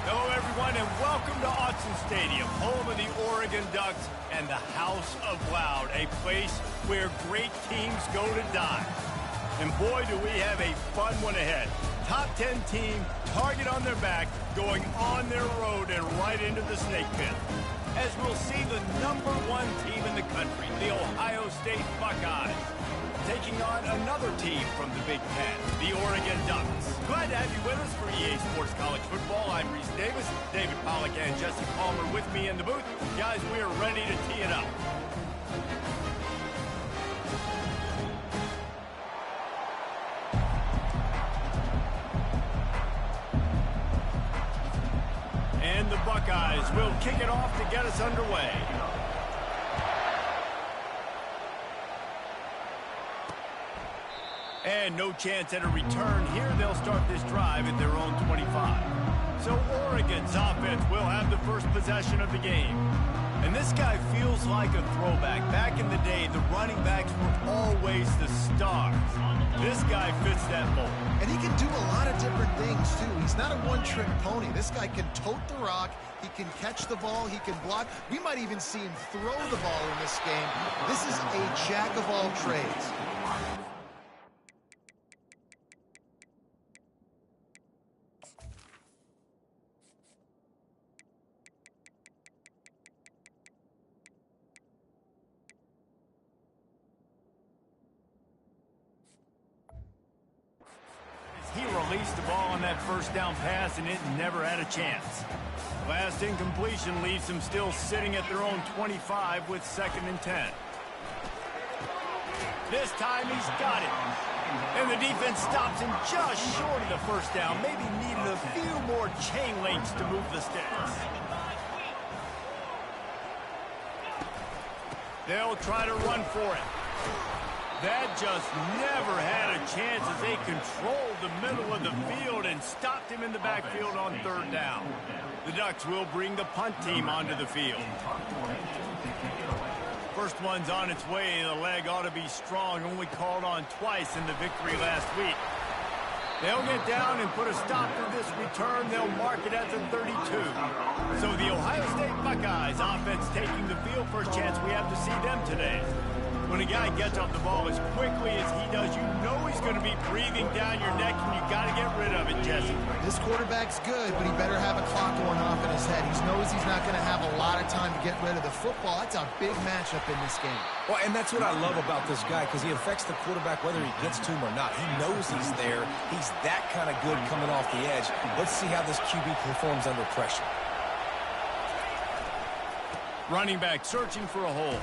Hello, everyone, and welcome to Autzen Stadium, home of the Oregon Ducks and the House of Loud, a place where great teams go to die. And boy, do we have a fun one ahead. Top 10 team, target on their back, going on their road and right into the snake pit. As we'll see the #1 team in the country, the Ohio State Buckeyes, taking on another team from the Big Ten, the Oregon Ducks. Glad to have you with us for EA Sports College Football. I'm Reese Davis, David Pollack and Jesse Palmer with me in the booth. Guys, we are ready to tee it up. And the Buckeyes will kick it off to get us underway. And no chance at a return here. They'll start this drive at their own 25. So Oregon's offense will have the first possession of the game. And this guy feels like a throwback. Back in the day, the running backs were always the stars. This guy fits that mold. And he can do a lot of different things, too. He's not a one-trick pony. This guy can tote the rock. He can catch the ball. He can block. We might even see him throw the ball in this game. This is a jack of all trades. He released the ball on that first down pass, and it never had a chance. Last incompletion leaves them still sitting at their own 25 with 2nd and 10. This time he's got it. And the defense stops him just short of the first down. Maybe needed a few more chain links to move the sticks. They'll try to run for it. That just never had a chance as they controlled the middle of the field and stopped him in the backfield on 3rd down. The Ducks will bring the punt team onto the field. First one's on its way. The leg ought to be strong. Only called on twice in the victory last week. They'll get down and put a stop to this return. They'll mark it at the 32. So the Ohio State Buckeyes offense taking the field. First chance we have to see them today. When a guy gets off the ball as quickly as he does, you know he's going to be breathing down your neck, and you got to get rid of it, Jesse. This quarterback's good, but he better have a clock going off in his head. He knows he's not going to have a lot of time to get rid of the football. That's a big matchup in this game. Well, and that's what I love about this guy, because he affects the quarterback whether he gets to him or not. He knows he's there. He's that kind of good coming off the edge. Let's see how this QB performs under pressure. Running back searching for a hole.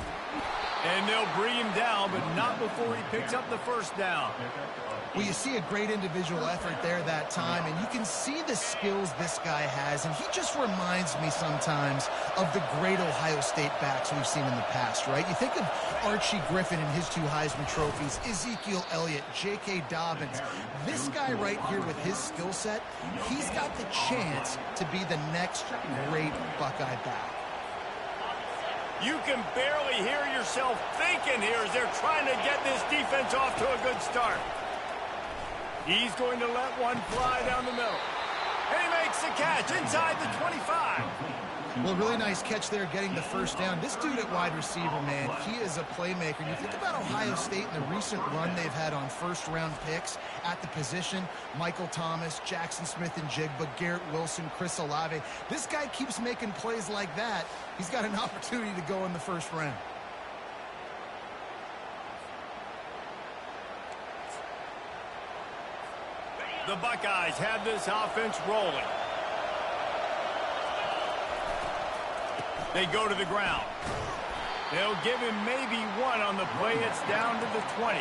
And they'll bring him down, but not before he picks up the first down. Well, you see a great individual effort there that time, and you can see the skills this guy has, and he just reminds me sometimes of the great Ohio State backs we've seen in the past, right? You think of Archie Griffin and his 2 Heisman trophies, Ezekiel Elliott, J.K. Dobbins. This guy right here with his skill set, he's got the chance to be the next great Buckeye back. You can barely hear yourself thinking here as they're trying to get this defense off to a good start. He's going to let one fly down the middle. And he makes the catch inside the 25. Well, really nice catch there getting the first down. This dude at wide receiver, man, he is a playmaker. You think about Ohio State and the recent run they've had on first-round picks at the position. Michael Thomas, Jackson Smith-Njigba, Garrett Wilson, Chris Olave. This guy keeps making plays like that. He's got an opportunity to go in the first round. The Buckeyes have this offense rolling. They go to the ground. They'll give him maybe one on the play. It's down to the 20s.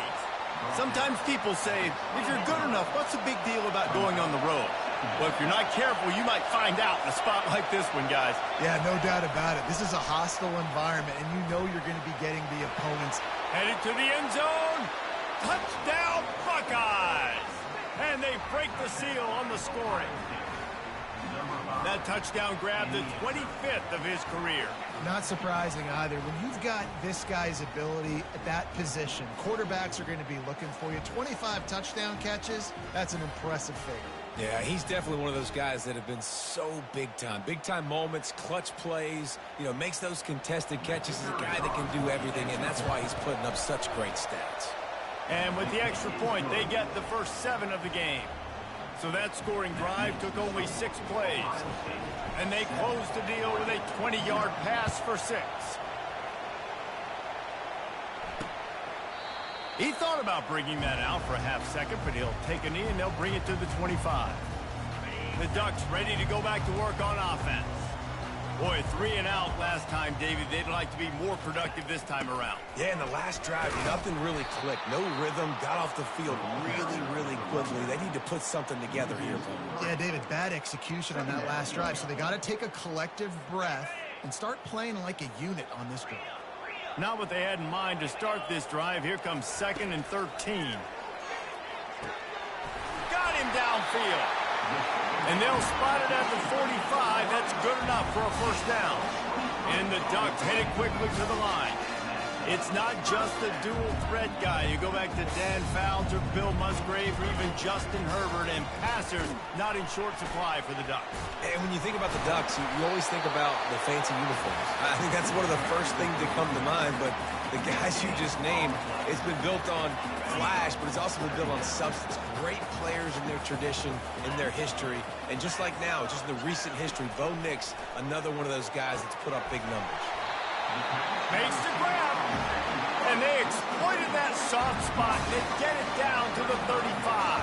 Sometimes people say, if you're good enough, what's the big deal about going on the road? Well, if you're not careful, you might find out in a spot like this one, guys. Yeah, no doubt about it. This is a hostile environment, and you know you're going to be getting the opponents. Headed to the end zone. Touchdown, Buckeyes! And they break the seal on the scoring. That touchdown grabbed the 25th of his career. Not surprising either. When you've got this guy's ability at that position, quarterbacks are going to be looking for you. 25 touchdown catches, that's an impressive figure. Yeah, he's definitely one of those guys that have been so big time. Big time moments, clutch plays, makes those contested catches. He's a guy that can do everything, and that's why he's putting up such great stats. And with the extra point, they get the first 7 of the game. So that scoring drive took only 6 plays. And they closed the deal with a 20-yard pass for 6. He thought about bringing that out for a half second, but he'll take a knee and they'll bring it to the 25. The Ducks ready to go back to work on offense. Boy, 3 and out last time, David. They'd like to be more productive this time around. Yeah, in the last drive, nothing really clicked. No rhythm, got off the field really, really quickly. They need to put something together here. Yeah, David, bad execution on that last drive. So they got to take a collective breath and start playing like a unit on this drive. Not what they had in mind to start this drive. Here comes 2nd and 13. Got him downfield. And they'll spot it at the 45. That's good enough for a first down. And the Ducks headed quickly to the line. It's not just a dual threat guy. You go back to Dan Fouts or Bill Musgrave or even Justin Herbert, and passers not in short supply for the Ducks. And when you think about the Ducks, you always think about the fancy uniforms. I think that's one of the first things that come to mind, but the guys you just named, it's been built on flash, but it's also been built on substance. Great players in their tradition, in their history, and just like now, just in the recent history, Bo Nix, another one of those guys that's put up big numbers. Makes the grab, and they exploited that soft spot. They get it down to the 35.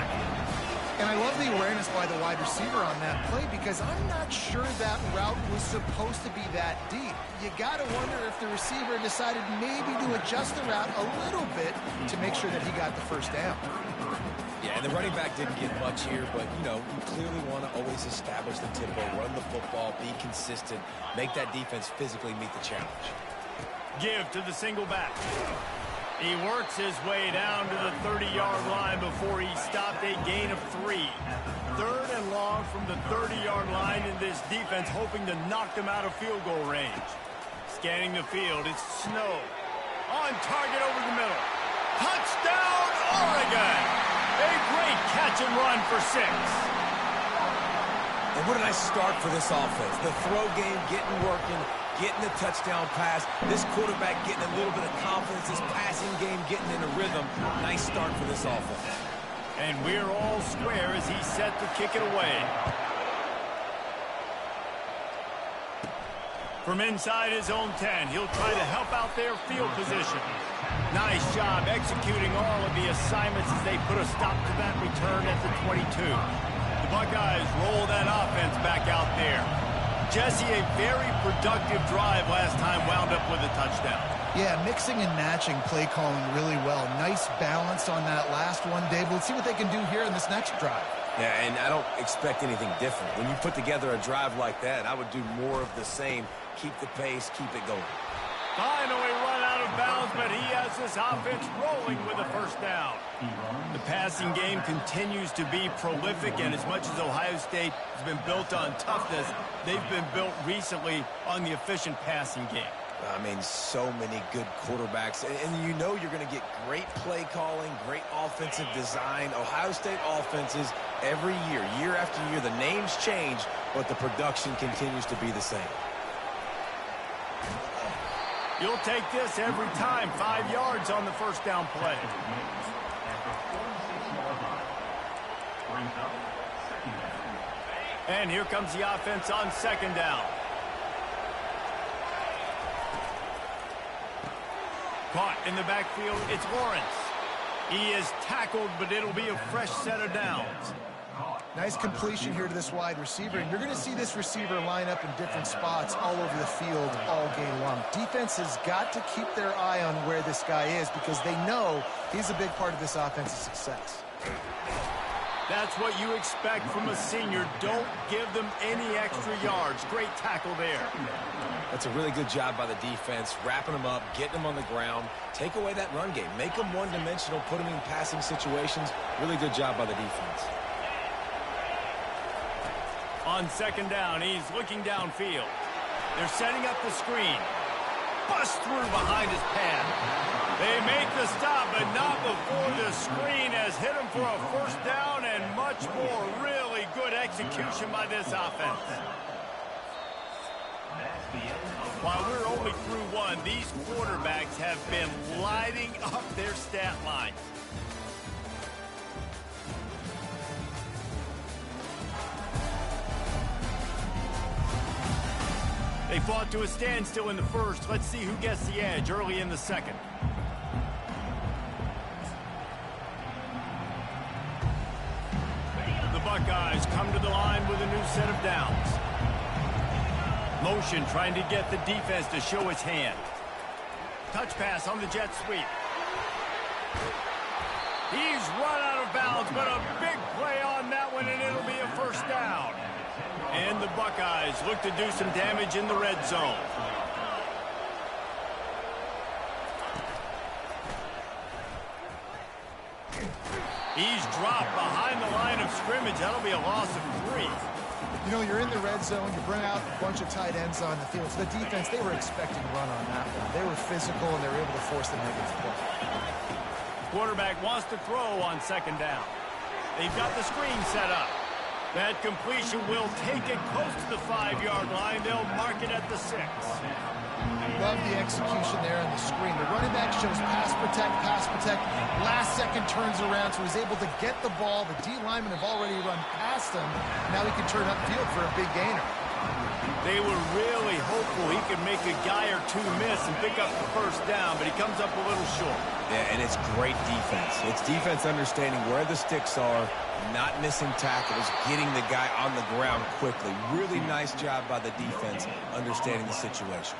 And I love the awareness by the wide receiver on that play because I'm not sure that route was supposed to be that deep. You got to wonder if the receiver decided maybe to adjust the route a little bit to make sure that he got the first down. Yeah, and the running back didn't get much here, but, you clearly want to always establish the tempo, run the football, be consistent, make that defense physically meet the challenge. Give to the single back. He works his way down to the 30-yard line before he stopped a gain of 3. 3rd and long from the 30-yard line, in this defense hoping to knock them out of field goal range. Scanning the field, it's Snow. On target over the middle. Touchdown, Oregon! A great catch and run for 6. And what a nice start for this offense. The throw game getting working, getting the touchdown pass. This quarterback getting a little bit of confidence. This passing game getting in a rhythm. Nice start for this offense. And we're all square as he's set to kick it away. From inside his own 10, he'll try to help out their field position. Nice job executing all of the assignments as they put a stop to that return at the 22. The Buckeyes roll that offense back out there. Jesse, a very productive drive last time, wound up with a touchdown. Yeah, mixing and matching play calling really well. Nice balance on that last one, Dave. Let's see what they can do here in this next drive. Yeah, and I don't expect anything different. When you put together a drive like that, I would do more of the same. Keep the pace, keep it going. Finally run out of bounds, but he has this offense rolling with a first down. The passing game continues to be prolific, and as much as Ohio State has been built on toughness, they've been built recently on the efficient passing game. I mean, so many good quarterbacks, and you're going to get great play calling, great offensive design. Ohio State offenses every year, year after year, the names change, but the production continues to be the same. You'll take this every time. 5 yards on the first down play. And here comes the offense on 2nd down. Caught in the backfield, it's Lawrence. He is tackled, but it'll be a fresh set of downs. Nice completion here to this wide receiver, and you're going to see this receiver line up in different spots all over the field all game long. Defense has got to keep their eye on where this guy is because they know he's a big part of this offense's success. That's what you expect from a senior. Don't give them any extra yards. Great tackle there. That's a really good job by the defense, wrapping them up, getting them on the ground. Take away that run game. Make them one-dimensional, put them in passing situations. Really good job by the defense. On 2nd down, he's looking downfield. They're setting up the screen. Bust through behind his pad. They make the stop, but not before the screen has hit him for a first down and much more. Really good execution by this offense. While we're only through one, these quarterbacks have been lighting up their stat lines. They fought to a standstill in the first. Let's see who gets the edge early in the second. The Buckeyes come to the line with a new set of downs. Motion trying to get the defense to show its hand. Touch pass on the jet sweep. He's run out of bounds, but a big play on that one, and it'll be a first down. And the Buckeyes look to do some damage in the red zone. He's dropped behind the line of scrimmage. That'll be a loss of 3. You know, you're in the red zone. You bring out a bunch of tight ends on the field. So the defense, they were expecting to run on that one. They were physical, and they were able to force the negative play. Quarterback wants to throw on second down. They've got the screen set up. That completion will take it close to the 5-yard line. They'll mark it at the 6. Love the execution there on the screen. The running back shows pass protect. Last second turns around, so he's able to get the ball. The D linemen have already run past him. Now he can turn upfield for a big gainer. They were really hopeful he could make a guy or two miss and pick up the first down, but he comes up a little short. Yeah, and it's great defense. It's defense understanding where the sticks are, not missing tackles, getting the guy on the ground quickly. Really nice job by the defense understanding the situation.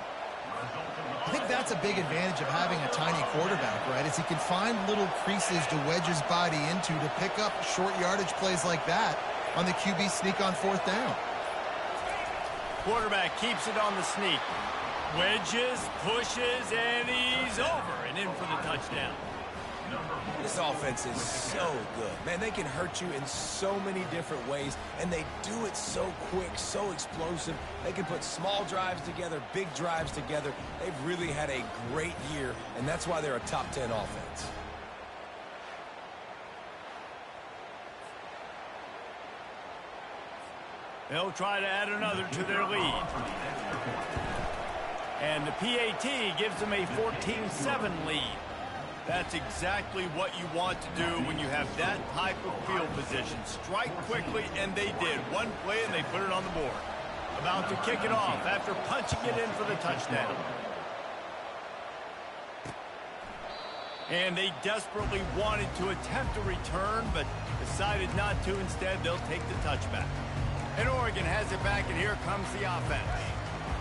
I think that's a big advantage of having a tiny quarterback, right? Is he can find little creases to wedge his body into to pick up short yardage plays like that on the QB sneak on 4th down. Quarterback keeps it on the sneak. Wedges, pushes, and he's over and in for the touchdown. This offense is so good. Man, they can hurt you in so many different ways, and they do it so quick, so explosive. They can put small drives together, big drives together. They've really had a great year, and that's why they're a top 10 offense. They'll try to add another to their lead. And the PAT gives them a 14-7 lead. That's exactly what you want to do when you have that type of field position. Strike quickly, and they did. One play, and they put it on the board. About to kick it off after punching it in for the touchdown. And they desperately wanted to attempt a return, but decided not to. Instead, they'll take the touchback. And Oregon has it back, and here comes the offense.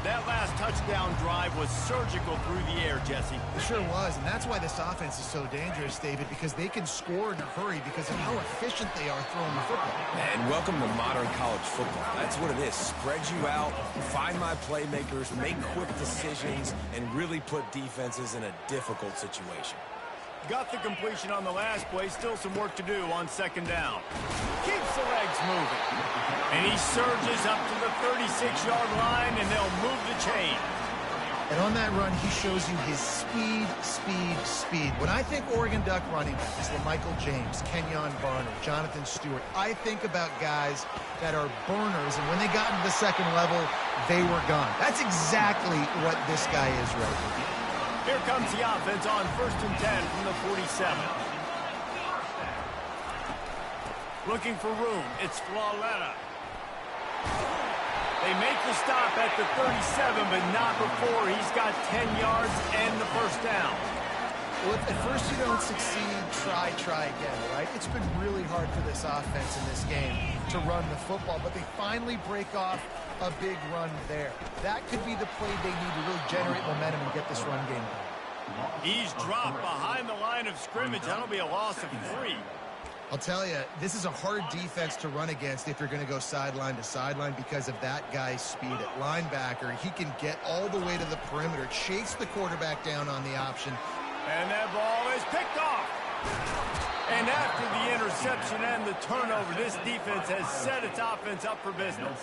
That last touchdown drive was surgical through the air, Jesse. It sure was, and that's why this offense is so dangerous, David, because they can score in a hurry because of how efficient they are throwing the football. And welcome to modern college football. That's what it is. Spread you out, find my playmakers, make quick decisions, and really put defenses in a difficult situation. Got the completion on the last play. Still some work to do on second down. Keeps the legs moving. And he surges up to the 36-yard line, and they'll move the chain. And on that run, he shows you his speed. When I think Oregon Duck running backs, Michael James, Kenyon Barner, Jonathan Stewart, I think about guys that are burners, and when they got into the second level, they were gone. That's exactly what this guy is right now. Here comes the offense on 1st and 10 from the 47. Looking for room. It's Flawletta. They make the stop at the 37, but not before he's got 10 yards and the first down. Well, if at first you don't succeed, try again, right? It's been really hard for this offense in this game to run the football, but they finally break off a big run there. That could be the play they need to really generate momentum and get this run game going. He's dropped behind the line of scrimmage. That'll be a loss of 3. I'll tell you, this is a hard defense to run against if you're going to go sideline to sideline because of that guy's speed. At linebacker, he can get all the way to the perimeter, chase the quarterback down on the option. And that ball is picked off. And after the interception and the turnover, this defense has set its offense up for business.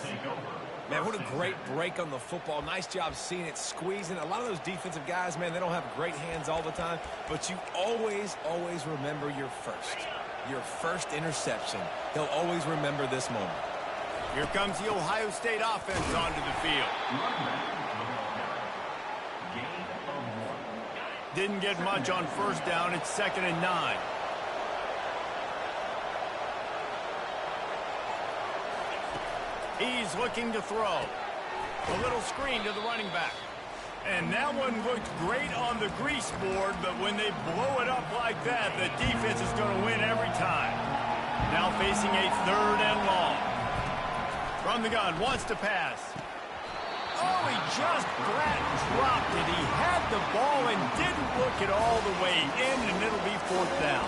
Man, what a great break on the football. Nice job seeing it, squeezing. A lot of those defensive guys, man, they don't have great hands all the time, but you always remember your first interception. He'll always remember this moment. Here comes the Ohio State offense onto the field. Didn't get much on first down. It's 2nd and 9. He's looking to throw. A little screen to the running back. And that one looked great on the grease board, but when they blow it up like that, the defense is going to win every time. Now facing a 3rd and long. From the gun, wants to pass. Oh, he just flat dropped it. He had the ball and didn't look it all the way in, and it'll be 4th down.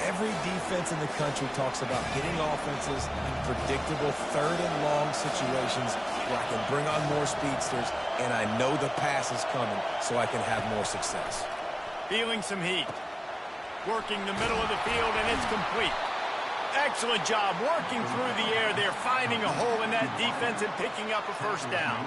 Every defense in the country talks about getting offenses in predictable 3rd and long situations where I can bring on more speedsters and I know the pass is coming so I can have more success. Feeling some heat. Working the middle of the field, and it's complete. Excellent job working through the air there, finding a hole in that defense and picking up a 1st down.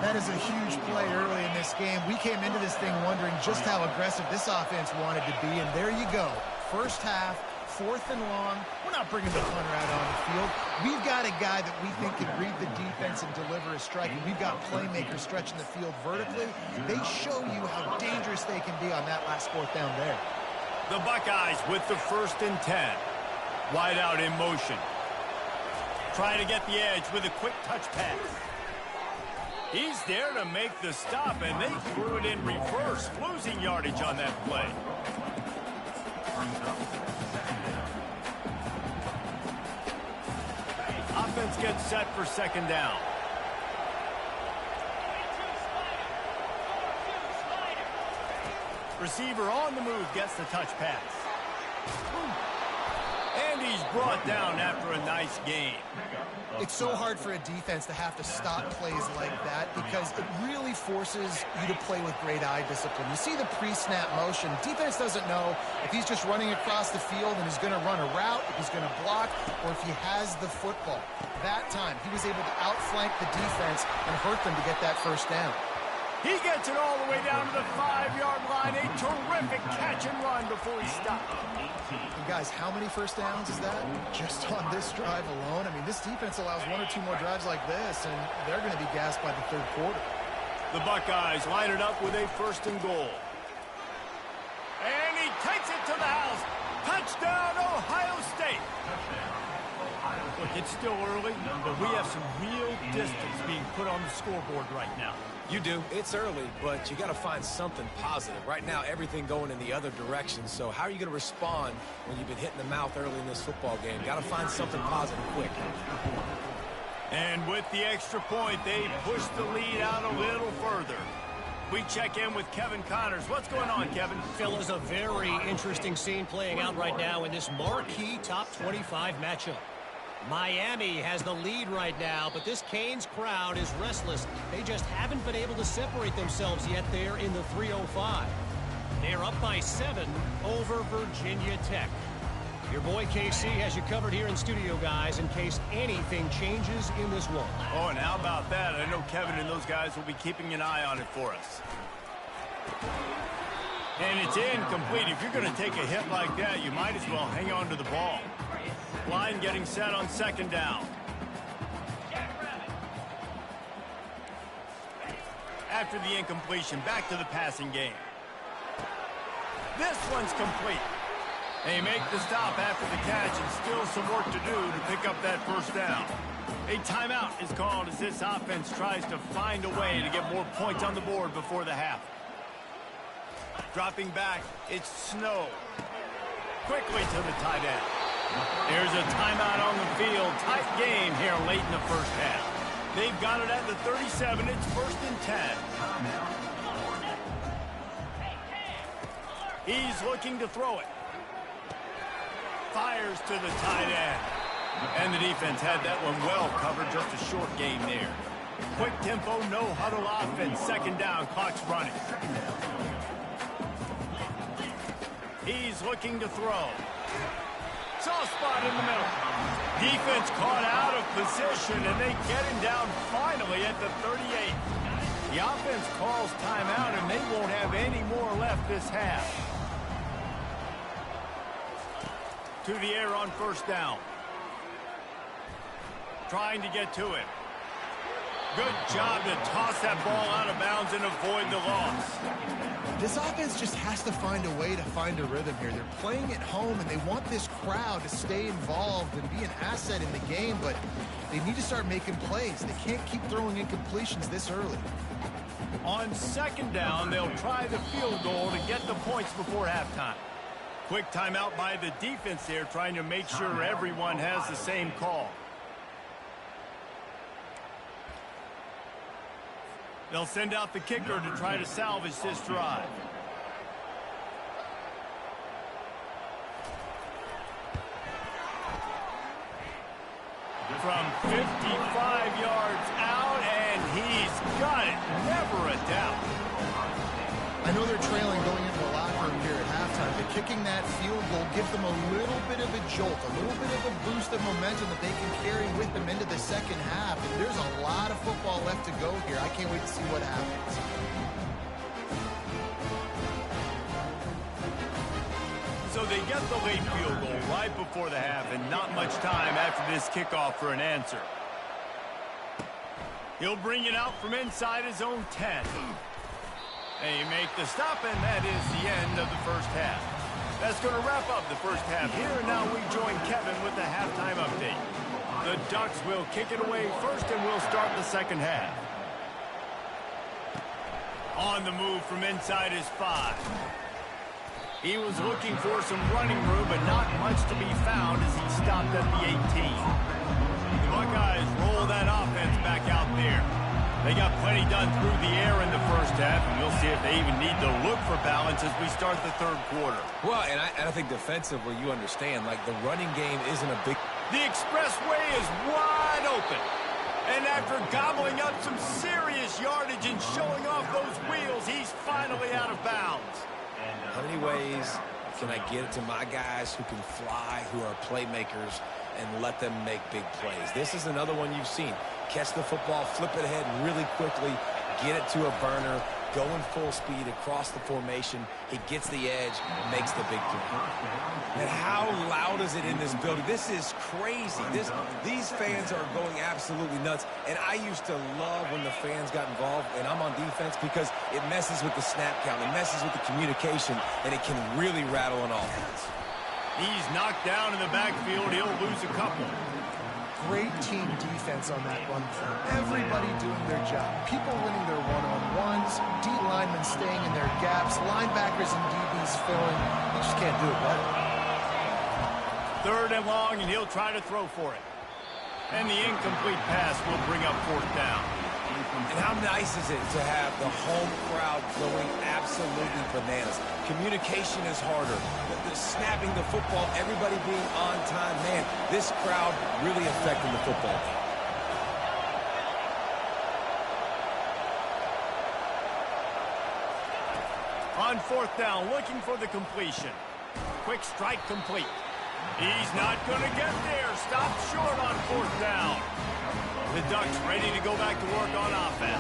That is a huge play early in this game. We came into this thing wondering just how aggressive this offense wanted to be, and there you go. First half, 4th and long. We're not bringing the punter out on the field. We've got a guy that we think can read the defense and deliver a strike. And we've got playmakers stretching the field vertically. They show you how dangerous they can be on that last 4th down there. The Buckeyes with the 1st and 10. Wide out in motion. Trying to get the edge with a quick touch pass. He's there to make the stop, and they threw it in reverse, losing yardage on that play. Offense gets set for 2nd down. Receiver on the move gets the touch pass. And he's brought down after a nice gain. It's so hard for a defense to have to stop plays like that because it really forces you to play with great eye discipline. You see the pre-snap motion. Defense doesn't know if he's just running across the field and he's going to run a route, if he's going to block, or if he has the football. That time, he was able to outflank the defense and hurt them to get that 1st down. He gets it all the way down to the 5-yard line. A terrific catch and run before he stopped. And guys, how many 1st downs is that? Just on this drive alone? I mean, this defense allows 1 or 2 more drives like this, and they're going to be gassed by the 3rd quarter. The Buckeyes line it up with a 1st and goal. And he takes it to the house. Touchdown, Ohio State. Look, it's still early, but we have some real distance being put on the scoreboard right now. You do. It's early, but you got to find something positive. Right now, everything going in the other direction. So how are you going to respond when you've been hit in the mouth early in this football game? Got to find something positive quick. And with the extra point, they push the lead out a little further. We check in with Kevin Connors. What's going on, Kevin? Phil, is a very interesting scene playing out right now in this marquee top 25 matchup. Miami has the lead right now, but this Canes crowd is restless. They just haven't been able to separate themselves yet there in the 305. They're up by 7 over Virginia Tech. Your boy KC has you covered here in studio, guys, in case anything changes in this one. Oh, and how about that? I know Kevin and those guys will be keeping an eye on it for us. And it's incomplete. If you're going to take a hit like that, you might as well hang on to the ball. Line getting set on 2nd down. After the incompletion, back to the passing game. This one's complete. They make the stop after the catch, and still some work to do to pick up that 1st down. A timeout is called as this offense tries to find a way to get more points on the board before the half. Dropping back, it's Snow. Quickly to the tight end. There's a timeout on the field. Tight game here late in the 1st half. They've got it at the 37. It's 1st and 10. He's looking to throw it. Fires to the tight end. And the defense had that one well covered. Just a short game there. Quick tempo, no huddle offense. 2nd down, clock's running. He's looking to throw. Soft spot in the middle. Defense caught out of position, and they get him down finally at the 38. The offense calls timeout, and they won't have any more left this half. To the air on 1st down. trying to get to him. Good job to toss that ball out of bounds and avoid the loss. This offense just has to find a way to find a rhythm here. They're playing at home, and they want this crowd to stay involved and be an asset in the game, but they need to start making plays. They can't keep throwing incompletions this early. On second down, they'll try the field goal to get the points before halftime. Quick timeout by the defense there, trying to make sure everyone has the same call. They'll send out the kicker to try to salvage this drive. From 55 yards out, and he's got it. Never a doubt. I know they're trailing going into the locker room here at halftime, but kicking that field goal gives them a little bit of a jolt, a little bit of a boost of momentum that they can carry with them into the second half. And there's a lot of football left to go here. I can't wait to see what happens. So they get the late field goal right before the half, and not much time after this kickoff for an answer. He'll bring it out from inside his own 10. They make the stop, and that is the end of the first half. That's going to wrap up the first half here, and now we join Kevin with the halftime update. The Ducks will kick it away first, and we'll start the second half. On the move from inside his 5. He was looking for some running room, but not much to be found as he stopped at the 18. The Buckeyes roll that offense back out there. They got plenty done through the air in the first half, and we'll see if they even need to look for balance as we start the third quarter. Well, and I think defensively, you understand, like the running game isn't a big... The expressway is wide open. And after gobbling up some serious yardage and showing off those wheels, he's finally out of bounds. How many ways can I get it to my guys who can fly, who are playmakers, and let them make big plays? This is another one you've seen. Catch the football, flip it ahead really quickly, get it to a burner, go in full speed across the formation. He gets the edge, makes the big play. And how loud is it in this building? This is crazy. These fans are going absolutely nuts. And I used to love when the fans got involved, and I'm on defense, because it messes with the snap count, it messes with the communication, and it can really rattle an offense. He's knocked down in the backfield. He'll lose a couple. Great team defense on that run through. Everybody doing their job. People winning their one-on-ones, D linemen staying in their gaps, linebackers and DBs filling. You just can't do it better. Third and long, and he'll try to throw for it. And the incomplete pass will bring up fourth down. And how nice is it to have the home crowd going absolutely bananas? Communication is harder. The snapping the football, everybody being on time. Man, this crowd really affecting the football game. On fourth down, looking for the completion. Quick strike complete. He's not going to get there. Stopped short on fourth down. The Ducks ready to go back to work on offense.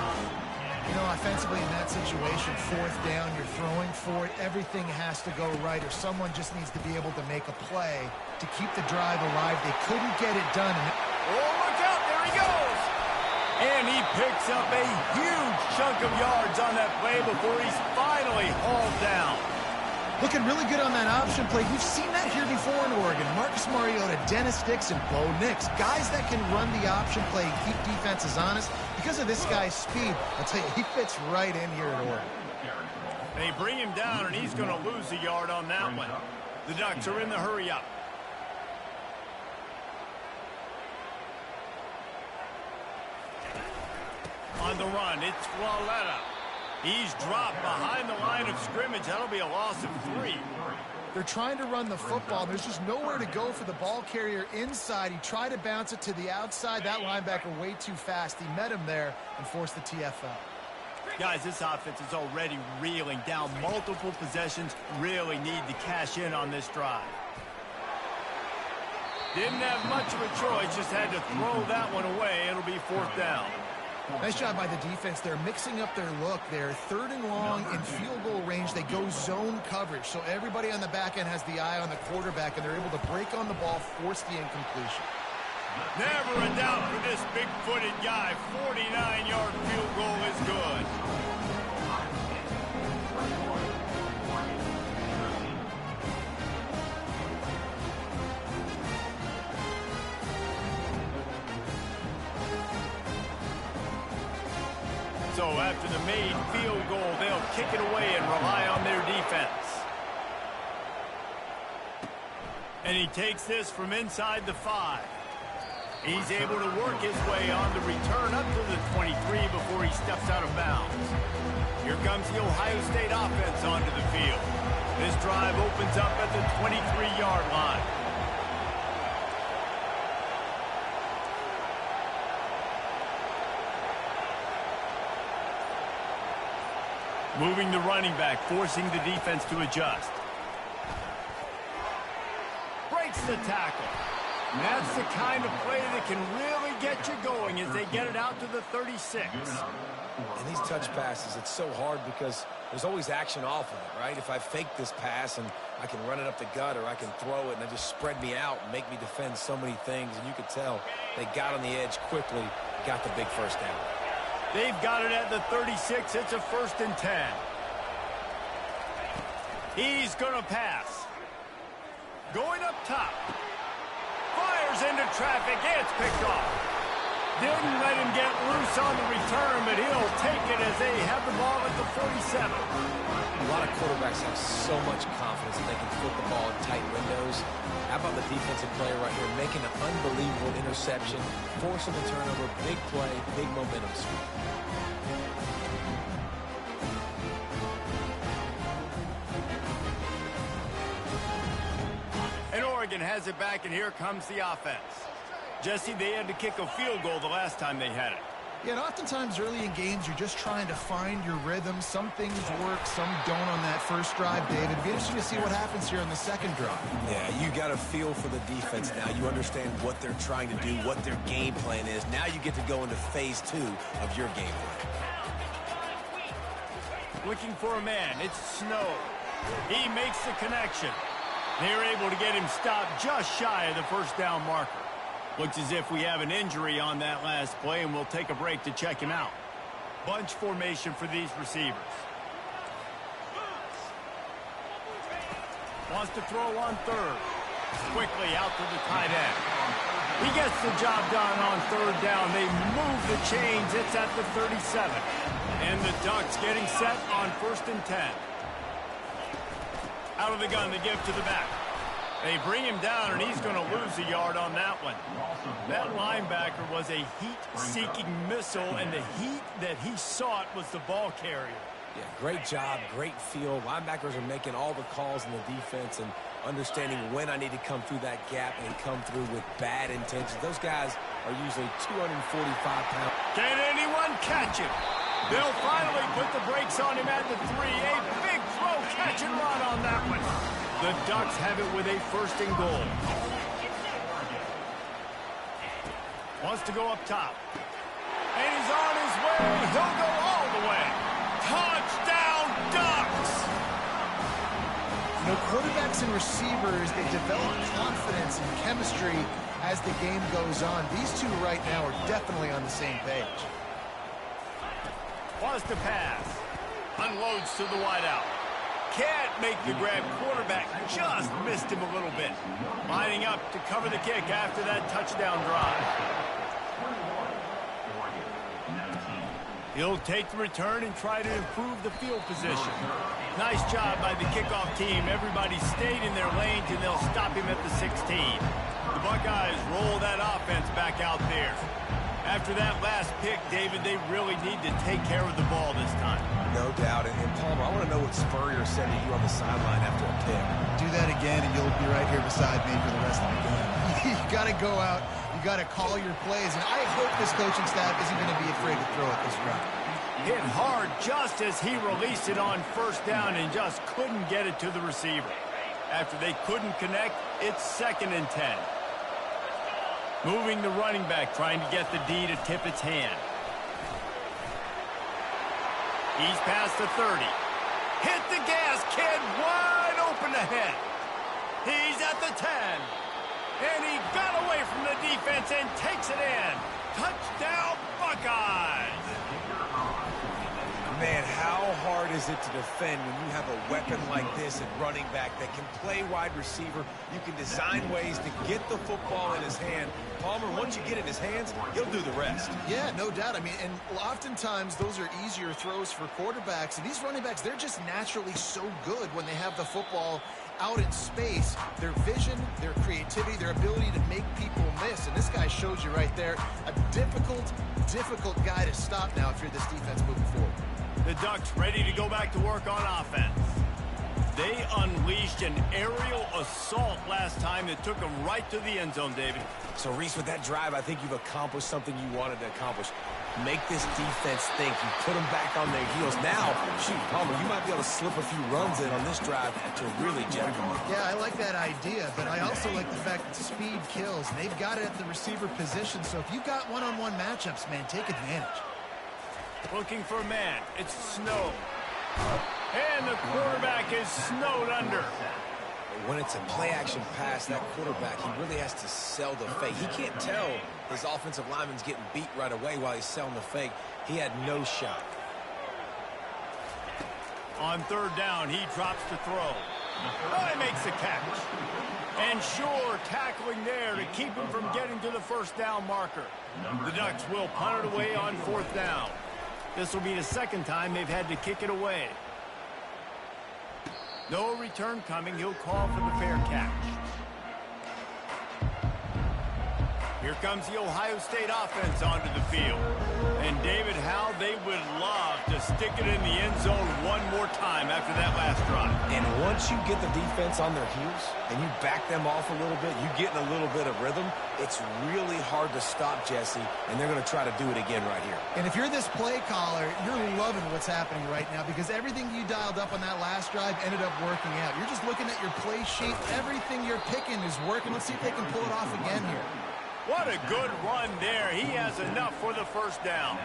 You know, offensively in that situation, fourth down, you're throwing for it. Everything has to go right, or someone just needs to be able to make a play to keep the drive alive. They couldn't get it done. Oh, look out. There he goes. And he picks up a huge chunk of yards on that play before he's finally hauled down. Looking really good on that option play. We've seen that here before in Oregon. Marcus Mariota, Dennis Dix, and Bo Nix. Guys that can run the option play and keep defenses honest. Because of this guy's speed, I'll tell you, he fits right in here at Oregon. They bring him down, and he's going to lose a yard on that one. The Ducks are in the hurry up. On the run, it's Flawletta. He's dropped behind the line of scrimmage. That'll be a loss of 3. They're trying to run the football. There's just nowhere to go for the ball carrier inside. He tried to bounce it to the outside. That linebacker way too fast. He met him there and forced the TFL. Guys, this offense is already reeling down multiple possessions. Really need to cash in on this drive. Didn't have much of a choice. Just had to throw that one away. It'll be fourth down. Nice job by the defense. They're mixing up their look. They're third and long in field goal range. They go zone coverage. So everybody on the back end has the eye on the quarterback, and they're able to break on the ball, force the incompletion. Never a doubt for this big-footed guy. 49-yard field goal is good. So after the made field goal, they'll kick it away and rely on their defense. And he takes this from inside the 5. He's able to work his way on the return up to the 23 before he steps out of bounds. Here comes the Ohio State offense onto the field. This drive opens up at the 23-yard line. Moving the running back, forcing the defense to adjust. Breaks the tackle. And that's the kind of play that can really get you going as they get it out to the 36. And these touch passes, it's so hard because there's always action off of it, right? If I fake this pass and I can run it up the gut or I can throw it and they just spread me out and make me defend so many things. And you could tell they got on the edge quickly, got the big first down. They've got it at the 36. It's a 1st and 10. He's going to pass. Going up top. Fires into traffic. It's picked off. Didn't let him get loose on the return, but he'll take it as they have the ball at the 47. A lot of quarterbacks have so much confidence that they can flip the ball in tight windows. How about the defensive player right here making an unbelievable interception, forcing the turnover, big play, big momentum swing. And Oregon has it back, and here comes the offense. Jesse, they had to kick a field goal the last time they had it. Yeah, and oftentimes early in games, you're just trying to find your rhythm. Some things work, some don't on that first drive, David. It'd be interesting to see what happens here on the second drive. Yeah, you got a feel for the defense now. You understand what they're trying to do, what their game plan is. Now you get to go into phase 2 of your game plan. Looking for a man. It's Snow. He makes the connection. They're able to get him stopped just shy of the first down marker. Looks as if we have an injury on that last play, and we'll take a break to check him out. Bunch formation for these receivers. Wants to throw on third. Quickly out to the tight end. He gets the job done on third down. They move the chains. It's at the 37. And the Ducks getting set on 1st and 10. Out of the gun, they give to the back. They bring him down, and he's going to lose a yard on that one. That linebacker was a heat-seeking missile, and the heat that he sought was the ball carrier. Yeah, great job, great feel. Linebackers are making all the calls in the defense and understanding when I need to come through that gap and come through with bad intentions. Those guys are usually 245 pounds. Can anyone catch him? They'll finally put the brakes on him at the 3. A big throw, catch and run on that one. The Ducks have it with a 1st and goal. Wants to go up top. And he's on his way. He'll go all the way. Touchdown, Ducks! You know, quarterbacks and receivers, they develop confidence and chemistry as the game goes on. These two right now are definitely on the same page. Wants to pass. Unloads to the wideout. Can't make the grab. Quarterback just missed him a little bit. Lining up to cover the kick after that touchdown drive. He'll take the return and try to improve the field position. Nice job by the kickoff team. Everybody stayed in their lanes, and they'll stop him at the 16. The Buckeyes roll that offense back out there. After that last pick, David, they really need to take care of the ball this time. No doubt. And Palmer, I want to know what Spurrier said to you on the sideline after a pick. Do that again, and you'll be right here beside me for the rest of the game. You got to go out. You got to call your plays. And I hope this coaching staff isn't going to be afraid to throw it this route. Hit hard just as he released it on 1st down and just couldn't get it to the receiver. After they couldn't connect, it's 2nd and 10. Moving the running back, trying to get the D to tip its hand. He's past the 30. Hit the gas, kid. Wide open ahead. He's at the 10. And he got away from the defense and takes it in. Touchdown, Buckeyes! Man, how hard is it to defend when you have a weapon like this at running back that can play wide receiver? You can design ways to get the football in his hand. Palmer, once you get it in his hands, he'll do the rest. Yeah, no doubt. I mean, and oftentimes those are easier throws for quarterbacks. And these running backs, they're just naturally so good when they have the football out in space. Their vision, their creativity, their ability to make people miss. And this guy shows you right there, a difficult guy to stop now if you're this defense moving forward. The Ducks ready to go back to work on offense. They unleashed an aerial assault last time that took them right to the end zone, David. So, Reese, with that drive, I think you've accomplished something you wanted to accomplish. Make this defense think. You put them back on their heels. Now, shoot, Palmer, you might be able to slip a few runs in on this drive to really jack them up. Yeah, I like that idea, but I also like the fact that speed kills. And they've got it at the receiver position, so if you've got one-on-one matchups, man, take advantage. Looking for a man. It's Snow. And the quarterback is snowed under. When it's a play-action pass, that quarterback, he really has to sell the fake. He can't tell his offensive lineman's getting beat right away while he's selling the fake. He had no shot. On third down, he drops to throw. Oh, he makes the catch. And sure, tackling there to keep him from getting to the first down marker. The Ducks will punt it away on fourth down. This will be the second time they've had to kick it away. No return coming. He'll call for the fair catch. Here comes the Ohio State offense onto the field. And David, how they would love to stick it in the end zone one more time after that last drive. And once you get the defense on their heels and you back them off a little bit, you get in a little bit of rhythm, it's really hard to stop, Jesse, and they're going to try to do it again right here. And if you're this play caller, you're loving what's happening right now because everything you dialed up on that last drive ended up working out. You're just looking at your play sheet. Everything you're picking is working. Let's see if they can pull it off again here. What a good run there. He has enough for the first down.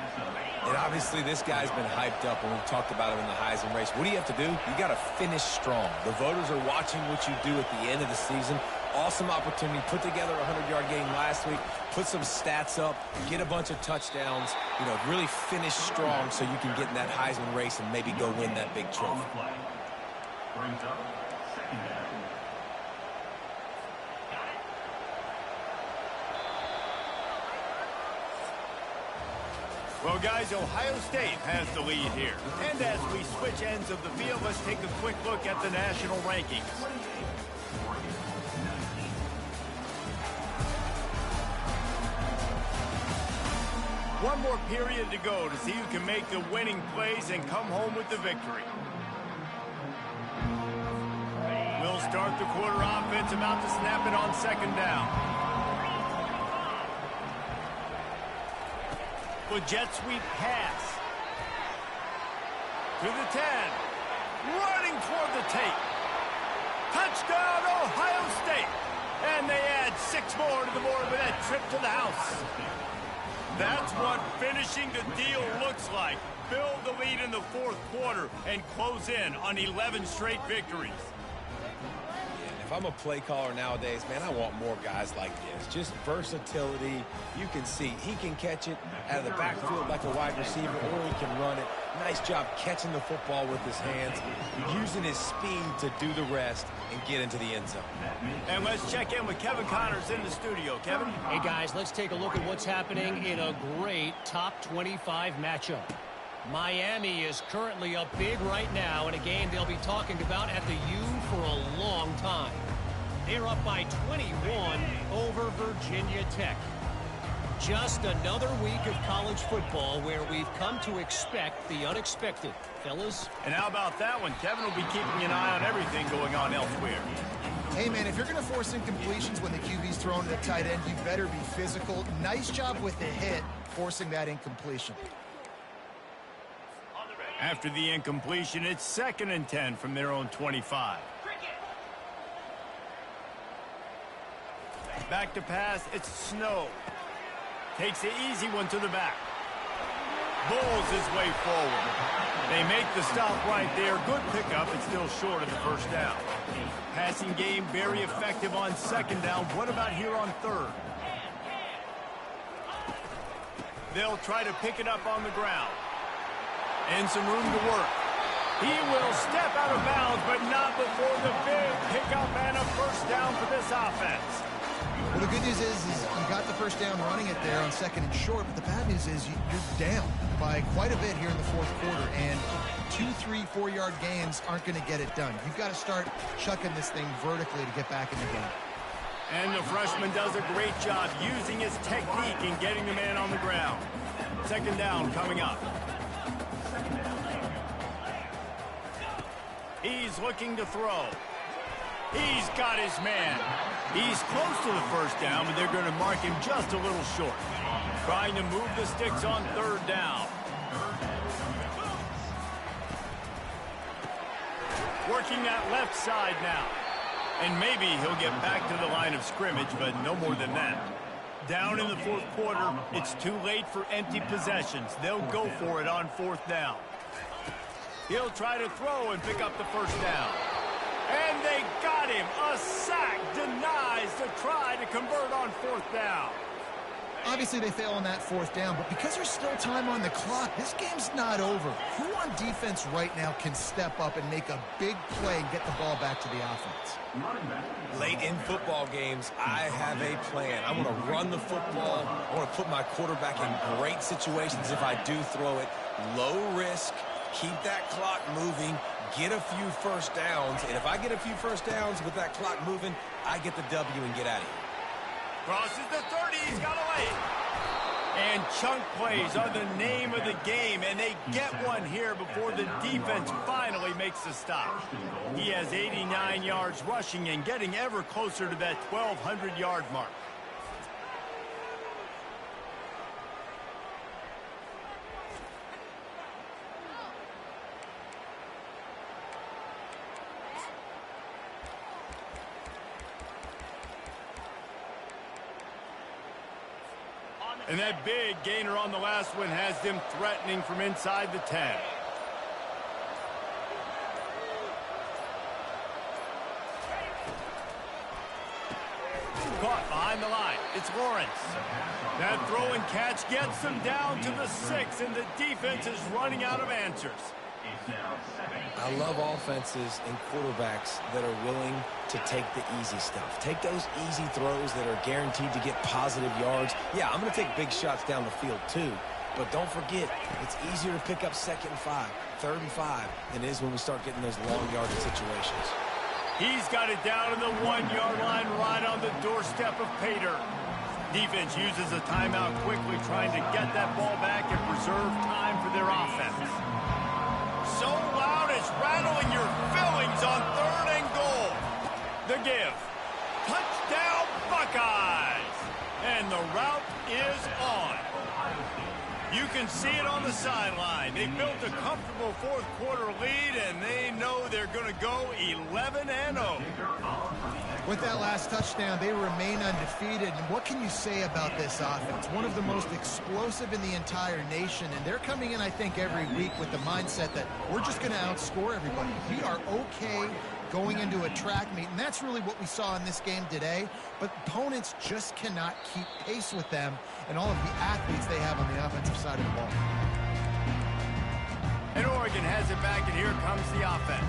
And obviously this guy's been hyped up when we've talked about him in the Heisman race. What do you have to do? You got to finish strong. The voters are watching what you do at the end of the season. Awesome opportunity. Put together a 100-yard game last week. Put some stats up. Get a bunch of touchdowns. You know, really finish strong so you can get in that Heisman race and maybe go win that big trophy. Well, guys, Ohio State has the lead here. And as we switch ends of the field, let's take a quick look at the national rankings. One more period to go to see who can make the winning plays and come home with the victory. We'll start the quarter offense, about to snap it on second down. With jet sweep pass. To the 10. Running toward the tape. Touchdown, Ohio State. And they add 6 more to the board with that trip to the house. That's what finishing the deal looks like. Build the lead in the fourth quarter and close in on 11 straight victories. If I'm a play caller nowadays, man, I want more guys like this. Just versatility. You can see he can catch it out of the backfield like a wide receiver, or he can run it. Nice job catching the football with his hands, using his speed to do the rest and get into the end zone. And let's check in with Kevin Connors in the studio. Kevin? Hey, guys, let's take a look at what's happening in a great top 25 matchup. Miami is currently up big right now in a game they'll be talking about at the U for a long time. They're up by 21 over Virginia Tech. Just another week of college football where we've come to expect the unexpected. Fellas? And how about that one? Kevin will be keeping an eye on everything going on elsewhere. Hey, man, if you're going to force incompletions when the QB's thrown at tight end, you better be physical. Nice job with the hit, forcing that incompletion. After the incompletion, it's 2nd and 10 from their own 25. Back to pass, it's Snow. Takes the easy one to the back. Bulls his way forward. They make the stop right there. Good pickup. It's still short of the first down. Passing game very effective on second down. What about here on third? They'll try to pick it up on the ground. And some room to work. He will step out of bounds, but not before the big pickup and a first down for this offense. Well, the good news is you got the first down running it there on second and short, but the bad news is you're down by quite a bit here in the fourth quarter, and 2, 3, 4-yard gains aren't going to get it done. You've got to start chucking this thing vertically to get back in the game. And the freshman does a great job using his technique and getting the man on the ground. Second down coming up. He's looking to throw. He's got his man. He's close to the first down, but they're going to mark him just a little short. Trying to move the sticks on third down. Working that left side now. And maybe he'll get back to the line of scrimmage, but no more than that. Down in the fourth quarter, it's too late for empty possessions. They'll go for it on fourth down. He'll try to throw and pick up the first down. And they got him. A sack denies the try to convert on fourth down. Obviously, they fail on that fourth down, but because there's still time on the clock, this game's not over. Who on defense right now can step up and make a big play and get the ball back to the offense? Late in football games, I have a plan. I want to run the football. I want to put my quarterback in great situations if I do throw it. Low risk, keep that clock moving, get a few first downs. And if I get a few first downs with that clock moving, I get the W and get out of here. Crosses the 30, he's got away. And chunk plays are the name of the game, and they get one here before the defense finally makes the stop. He has 89 yards rushing and getting ever closer to that 1,200-yard mark. And that big gainer on the last one has them threatening from inside the 10. Caught behind the line. It's Lawrence. That throw and catch gets them down to the 6, and the defense is running out of answers. I love offenses and quarterbacks that are willing to take the easy stuff. Take those easy throws that are guaranteed to get positive yards. Yeah, I'm going to take big shots down the field too. But don't forget, it's easier to pick up 2nd and 5, 3rd and 5 than it is when we start getting those long yardage situations. He's got it down to the 1-yard line right on the doorstep of Pater. Defense uses a timeout quickly, trying to get that ball back and preserve time for their offense. So loud it's rattling your fillings on 3rd and goal. The give. Touchdown Buckeyes. And the route is on. You can see it on the sideline. They built a comfortable fourth quarter lead, and they know they're going to go 11-0. With that last touchdown, they remain undefeated. And what can you say about this offense? One of the most explosive in the entire nation. And they're coming in, I think, every week with the mindset that we're just going to outscore everybody. We are okay going into a track meet. And that's really what we saw in this game today. But opponents just cannot keep pace with them and all of the athletes they have on the offensive side of the ball. And Oregon has it back, and here comes the offense.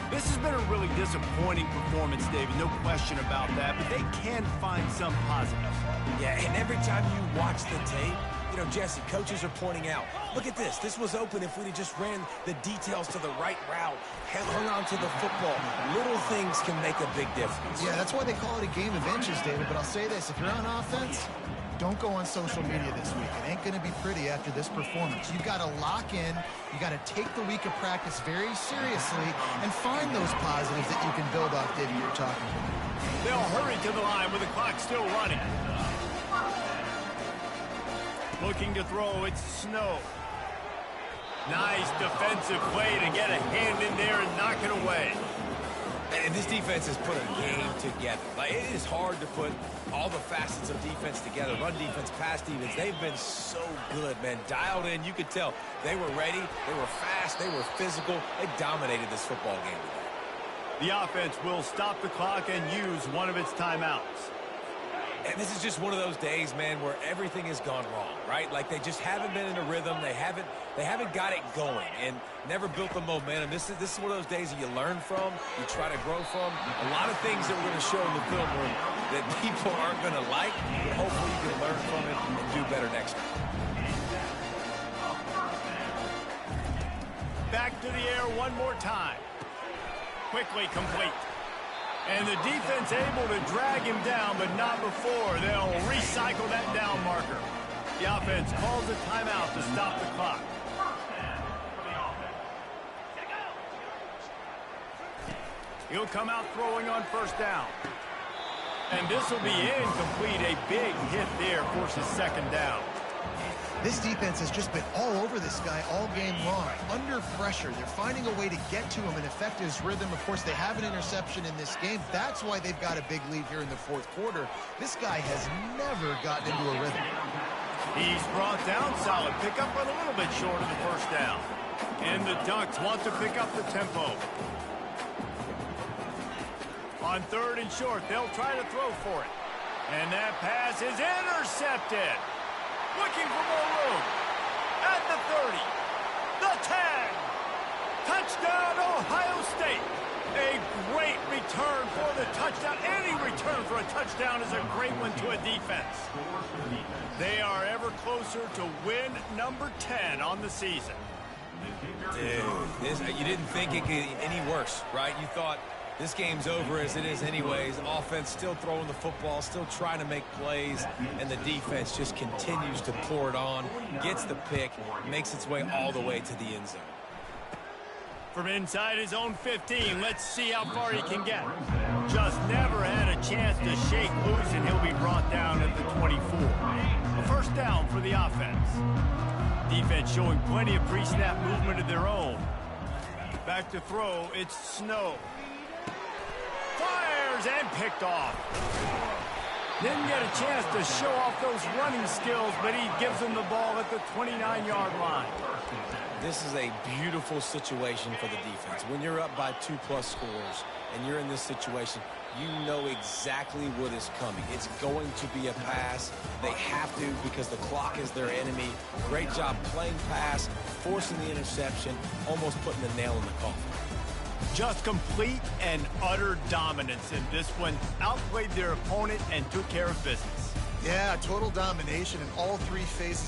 This has been a really disappointing performance, David, no question about that, but they can find some positives. Yeah, and every time you watch the tape, you know, Jesse, coaches are pointing out, look at this. This was open if we'd have just ran the details to the right route, hung on to the football. Little things can make a big difference. Yeah, that's why they call it a game of inches, David, but I'll say this. If you're on offense, don't go on social media this week. It ain't going to be pretty after this performance. You've got to lock in. You got to take the week of practice very seriously and find those positives that you can build off, David, you're talking about. They'll hurry to the line with the clock still running. Looking to throw, it's Snow. Nice defensive play to get a hand in there and knock it away. And this defense has put a game together. Like, it is hard to put all the facets of defense together. Run defense, pass defense. They've been so good, man. Dialed in. You could tell they were ready. They were fast. They were physical. They dominated this football game today. The offense will stop the clock and use one of its timeouts. And this is just one of those days, man, where everything has gone wrong, right? Like, they just haven't been in a rhythm. They haven't got it going and never built the momentum. This is one of those days that you learn from, you try to grow from. A lot of things that we're going to show in the film room that people aren't going to like, but hopefully you can learn from it and do better next time. Back to the air one more time. Quickly complete. And the defense able to drag him down, but not before. They'll recycle that down marker. The offense calls a timeout to stop the clock. He'll come out throwing on first down. And this will be incomplete. A big hit there forces second down. This defense has just been all over this guy all game long. Under pressure, they're finding a way to get to him and affect his rhythm. Of course, they have an interception in this game. That's why they've got a big lead here in the fourth quarter. This guy has never gotten into a rhythm. He's brought down. Solid pickup, but a little bit short of the first down. And the Ducks want to pick up the tempo. On third and short, they'll try to throw for it. And that pass is intercepted. Looking for more room. At the 30. The 10. Touchdown, Ohio State. A great return for the touchdown. Any return for a touchdown is a great one to a defense. They are ever closer to win number 10 on the season. Dude, you didn't think it could get any worse, right? You thought this game's over as it is anyways. Offense still throwing the football, still trying to make plays, and the defense just continues to pour it on, gets the pick, makes its way all the way to the end zone. From inside his own 15, let's see how far he can get. Just never had a chance to shake loose, and he'll be brought down at the 24. A first down for the offense. Defense showing plenty of pre-snap movement of their own. Back to throw, it's Snow. Fires and picked off. Didn't get a chance to show off those running skills, but he gives them the ball at the 29-yard line. This is a beautiful situation for the defense. When you're up by 2+ scores and you're in this situation, you know exactly what is coming. It's going to be a pass. They have to because the clock is their enemy. Great job playing pass, forcing the interception, almost putting the nail in the coffin. Just complete and utter dominance in this one. Outplayed their opponent and took care of business. Yeah, total domination in all three phases